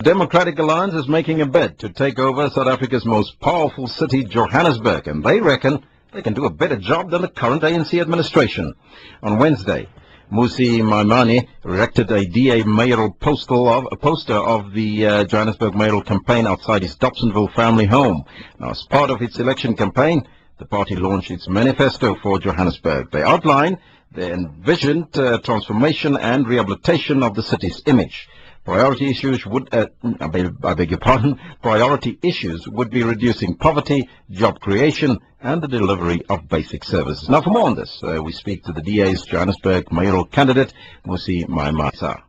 Democratic Alliance is making a bid to take over South Africa's most powerful city, Johannesburg, and they reckon they can do a better job than the current ANC administration. On Wednesday, Mmusi Maimane erected a DA mayoral poster of the Johannesburg mayoral campaign outside his Dobsonville family home. Now, as part of its election campaign, the party launched its manifesto for Johannesburg. They outlined the envisioned transformation and rehabilitation of the city's image. Priority issues would, priority issues would be reducing poverty, job creation, and the delivery of basic services. Now, for more on this, we speak to the DA's Johannesburg mayoral candidate, Mmusi Maimane.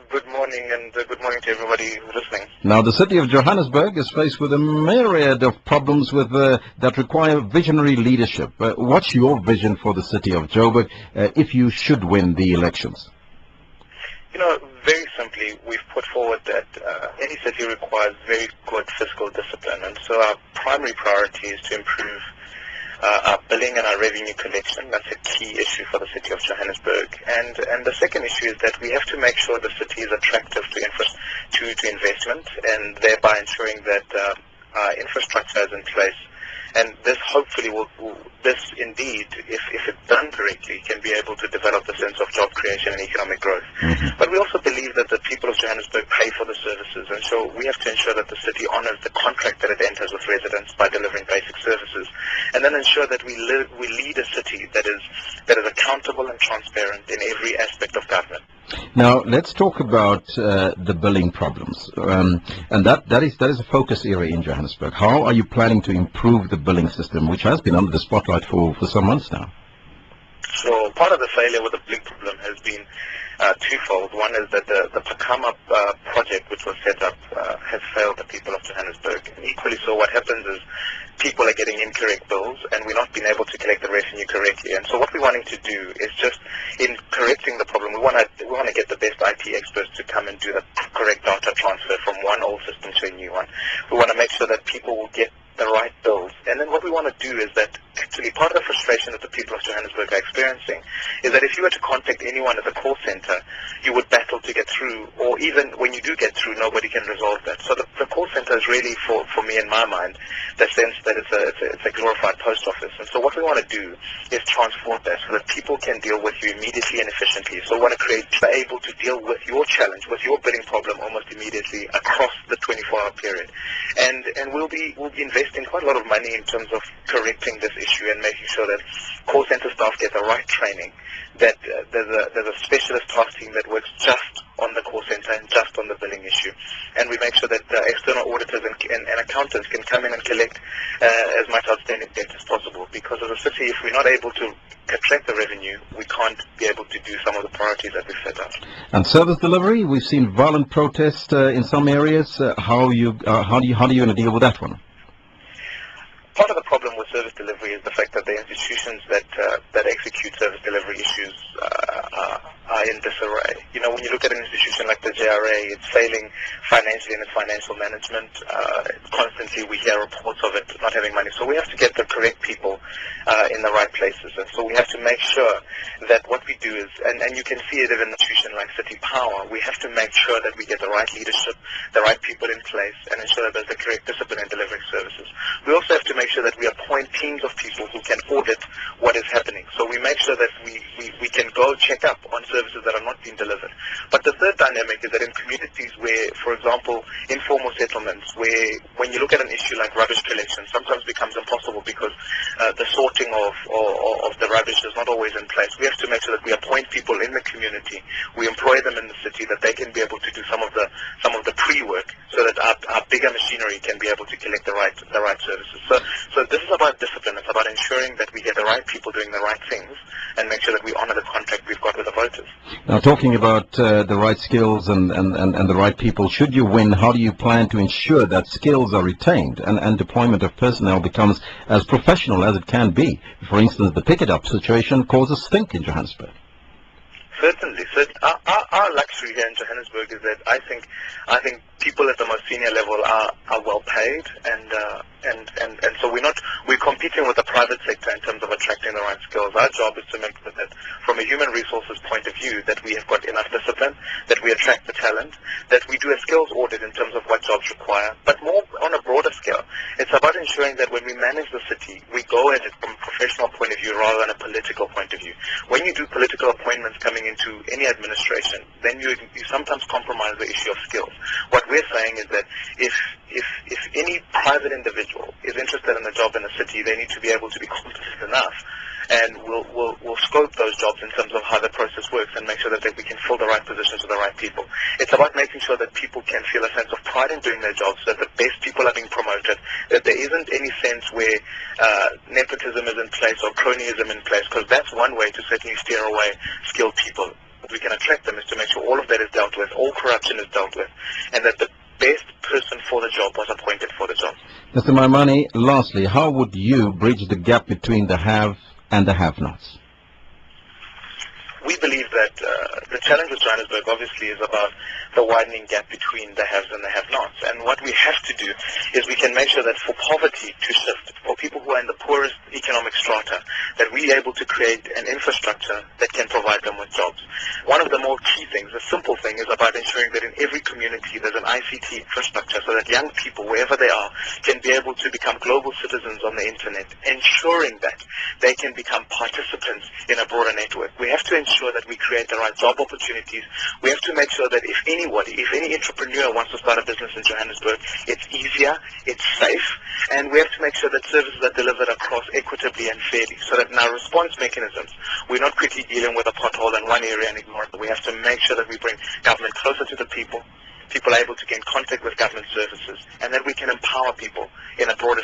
Good morning, and good morning to everybody who's listening. Now, the city of Johannesburg is faced with a myriad of problems that require visionary leadership. What's your vision for the city of Joburg if you should win the elections? You know, very simply, we've put forward that any city requires very good fiscal discipline, and so our primary priority is to improve our billing and our revenue collection. That's a key issue for the city of Johannesburg. And the second issue is that we have to make sure the city is attractive to investment, and thereby ensuring that our infrastructure is in place. And this hopefully this indeed, if it's done correctly, can be able to develop the sense of job creation and economic growth. But we also believe that the people of Johannesburg pay for the services, and so we have to ensure that the city honors the contract that it enters with residents by delivering basic services, and then ensure that we lead a city that is accountable and transparent in every aspect of government. Now, let's talk about the billing problems, and that is a focus area in Johannesburg. How are you planning to improve the billing system, which has been under the spotlight for some months now? So part of the failure with the billing problem has been twofold. One is that the Pakama project, which was set up, has failed the people of Johannesburg. And equally so, what happens is people are getting incorrect bills, and we're not being able to collect the revenue correctly. And so what we're wanting to do is just, in correcting the problem, we want to get the best IT experts to come and do the correct data transfer from one old system to a new one. We want to make sure that people will get the right bills. And then what we want to do is that actually part of the frustration that the people of Johannesburg are experiencing is that if you were to contact anyone at the call center, you would battle to get through, or even when you do get through, nobody can resolve that. So the call center is really, for me in my mind, the sense that it's a glorified post office. And so what we want to do is transform that so that people can deal with you immediately and efficiently. So we want to be able to deal with your challenge, with your billing problem almost immediately across the 24-hour period. And we'll be investing quite a lot of money in terms of correcting this issue and making sure that call center staff get the right training, that there's a specialist task team that works just on the call center and just on the billing issue. And we make sure that external auditors and accountants can come in and collect as much outstanding debt as possible, because as a city, if we're not able to attract the revenue, we can't be able to do some of the priorities that we've set out. And service delivery, we've seen violent protests in some areas. How are you going to deal with that one? Part of the problem with service delivery is the fact that the institutions that execute service delivery issues are in disarray. You know, when you look at an institution like the JRA, it's failing financially in its financial management. Constantly we hear reports of it not having money. So we have to get the correct people in the right places. And so we have to make sure that what we do is, and you can see it in an institution like City Power, we have to make sure that we get the right leadership, the right people in place, and ensure that there's the correct discipline in delivering services. We also have to make sure that we appoint teams of people who can audit what is happening. So we make sure that we can go check up on services that are not being delivered. But the third dynamic is that in communities where, for example, informal settlements, where when you look at an issue like rubbish collection, sometimes becomes impossible because the sorting of the rubbish is not always in place. We have to make sure that we appoint people in the community, we employ them in the city, that they can be able to do some of the pre-work, so that our bigger machinery can be able to collect the right services. So this is about discipline. It's about ensuring that we get the right people doing the right things and make sure that we honor the contract we've got with the voters. Now, talking about the right skills and the right people, should you win, how do you plan to ensure that skills are retained and deployment of personnel becomes as professional as it can be? For instance, the pick-it-up situation causes stink in Johannesburg. Certainly. So our luxury here in Johannesburg is that I think people at the most senior level are well paid, and so we're competing with the private sector in terms of attracting the right skills. Our job is to make sure that from a human resources point of view that we have got enough discipline, that we attract the talent, that we do a skills audit in terms of what jobs require, but more on a broader scale. It's about ensuring that when we manage the city, we go at it from a professional point of view rather than a political point of view. When you do political appointments coming into any administration, then you sometimes compromise the issue of skills. What we're saying is that if any private individual is interested in a job in the city, they need to be able to be competent enough, and we'll scope those jobs in terms of how the process works and make sure that we can fill the right positions with the right people. It's about making sure that people can feel a sense of pride in doing their jobs, that the best people are being promoted, that there isn't any sense where nepotism is in place or cronyism in place, because that's one way to certainly steer away skilled people. We can attract them is to make sure all of that is dealt with, all corruption is dealt with, and that the best person for the job was appointed for the job. Mr. Maimane, lastly, how would you bridge the gap between the have and the have-nots? We believe that the challenge with Johannesburg obviously is about the widening gap between the haves and the have-nots. And what we have to do is we can make sure that for poverty to shift, for people who are in the poorest economic strata, that we are able to create an infrastructure that can provide them with jobs. One of the more key things, a simple thing, is about ensuring that in every community there's an ICT infrastructure so that young people, wherever they are, can be able to become global citizens on the internet, ensuring that they can become participants in a broader network. We have to ensure that we create the right job opportunities. We have to make sure that if any entrepreneur wants to start a business in Johannesburg, it's easier, it's safe, and we have to make sure that services are delivered across equitably and fairly, so that in our response mechanisms, we're not quickly dealing with a pothole in one area and ignore it. We have to make sure that we bring government closer to the people are able to gain contact with government services, and that we can empower people in a broader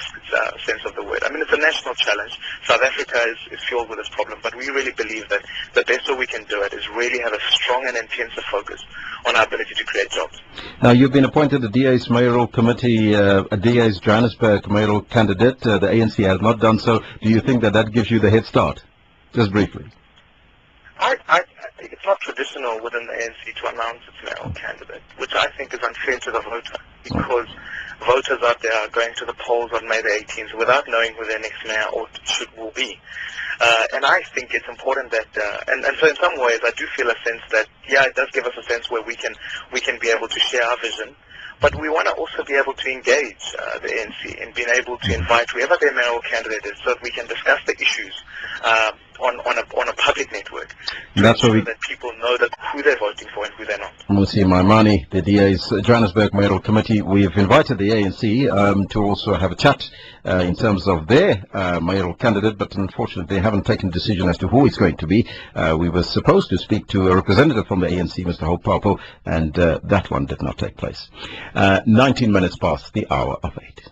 sense of the word. I mean, it's a national challenge. South Africa is fueled with this problem, but we really believe that the best way we can do it is really have a strong and intensive focus on our ability to create jobs. Now, you've been appointed the DA's Mayoral Committee, a DA's Johannesburg Mayoral Candidate. The ANC has not done so. Do you think that gives you the head start? Just briefly. It's not traditional within the ANC to announce its mayoral candidate, which I think is unfair to the voter, because voters out there are going to the polls on May the 18th without knowing who their next mayor will be. And I think it's important that, and so in some ways I do feel a sense that, yeah, it does give us a sense where we can be able to share our vision. But we want to also be able to engage the ANC in being able to invite whoever their mayoral candidate is, so that we can discuss the issues on a public network. That's where that people know that who they're voting for and who they're not. Mmusi Maimane, the DA's Johannesburg Mayoral Committee. We've invited the ANC to also have a chat in terms of their mayoral candidate, but unfortunately they haven't taken a decision as to who it's going to be. We were supposed to speak to a representative from the ANC, Mr. Hope Papo, and that one did not take place. 19 minutes past the hour of 8.